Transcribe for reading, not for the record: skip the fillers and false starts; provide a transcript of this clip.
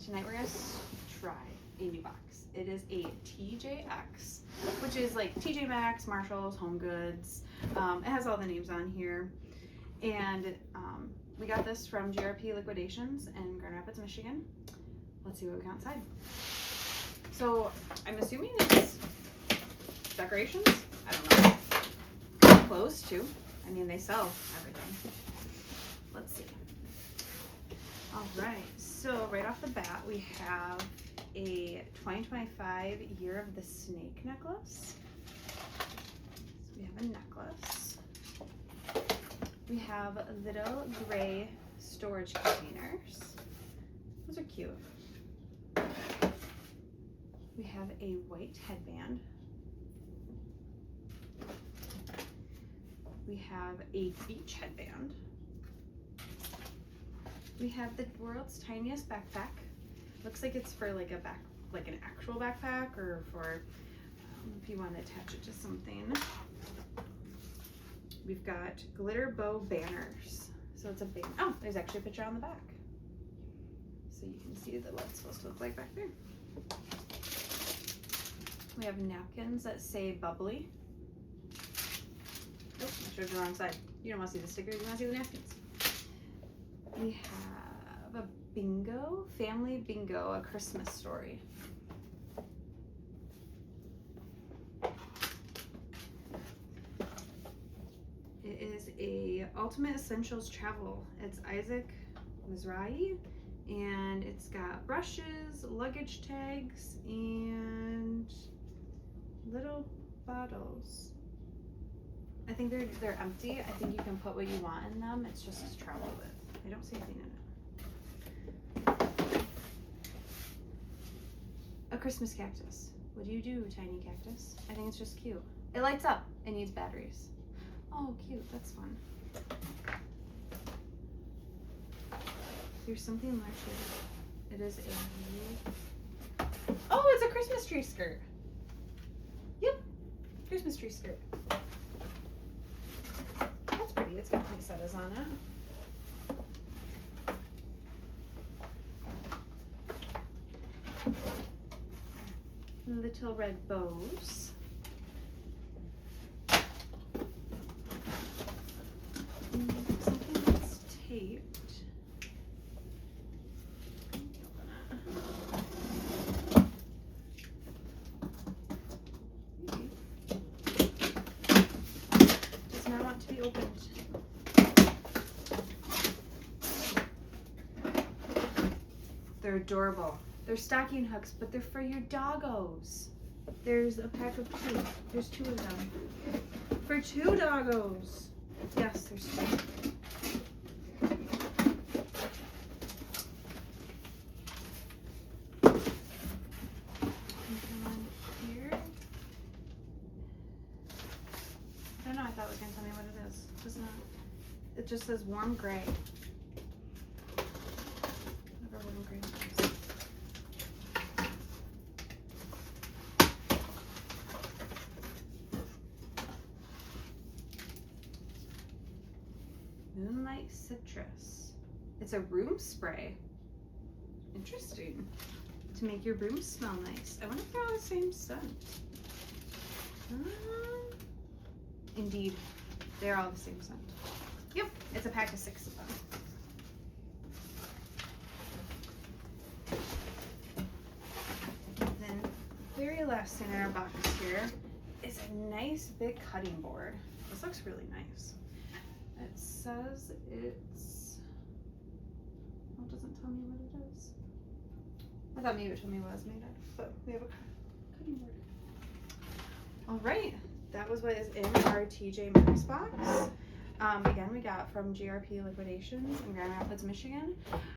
tonight we're gonna try a new box. It is a TJX, which is like TJ Maxx, Marshalls, Home Goods. It has all the names on here. And we got this from GRP Liquidations in Grand Rapids, Michigan. Let's see what we got inside. So I'm assuming it's decorations. I don't know. Clothes too. I mean, they sell everything. Let's see. All right. So right off the bat, we have a 2025 Year of the Snake necklace. So we have a necklace. We have little gray storage containers. Those are cute. We have a white headband. We have a beach headband. We have the world's tiniest backpack. Looks like it's for like a back, like an actual backpack, or for if you want to attach it to something. We've got glitter bow banners. So it's a big, oh, there's actually a picture on the back. So you can see what it's supposed to look like back there. We have napkins that say bubbly. Oh, I showed you the wrong side. You don't want to see the stickers, you want to see the napkins. We have a bingo, family bingo, a Christmas story. It is a Ultimate Essentials Travel. It's Isaac Mizrahi, and it's got brushes, luggage tags, and little bottles. I think they're empty. I think you can put what you want in them. It's just to travel with. I don't see anything in it. A Christmas cactus. What do you do, tiny cactus? I think it's just cute. It lights up. It needs batteries. Oh, cute. That's fun. Here's something larger. It is a... Oh, it's a Christmas tree skirt. Yep. Christmas tree skirt. That's pretty. It's got poinsettias on it. Little red bows. Something that's taped. Does not want to be opened. They're adorable. They're stocking hooks, but they're for your doggos. There's a pack of 2. There's 2 of them. For 2 doggos. Yes, there's 2. Here. I don't know, I thought it was going to tell me what it is. It does not. It just says warm gray. Whatever warm gray is. Moonlight Citrus. It's a room spray. Interesting. To make your room smell nice. I wonder if they're all the same scent. Indeed, they're all the same scent. Yep, it's a pack of 6 of them. Then, very last thing in our box here is a nice big cutting board. This looks really nice. It says it's, well, it doesn't tell me what it is. I thought maybe it told me what it was made of, but we have a cutting board. All right, that was what is in our TJ Maxx box. Again, we got from GRP Liquidations in Grand Rapids, Michigan.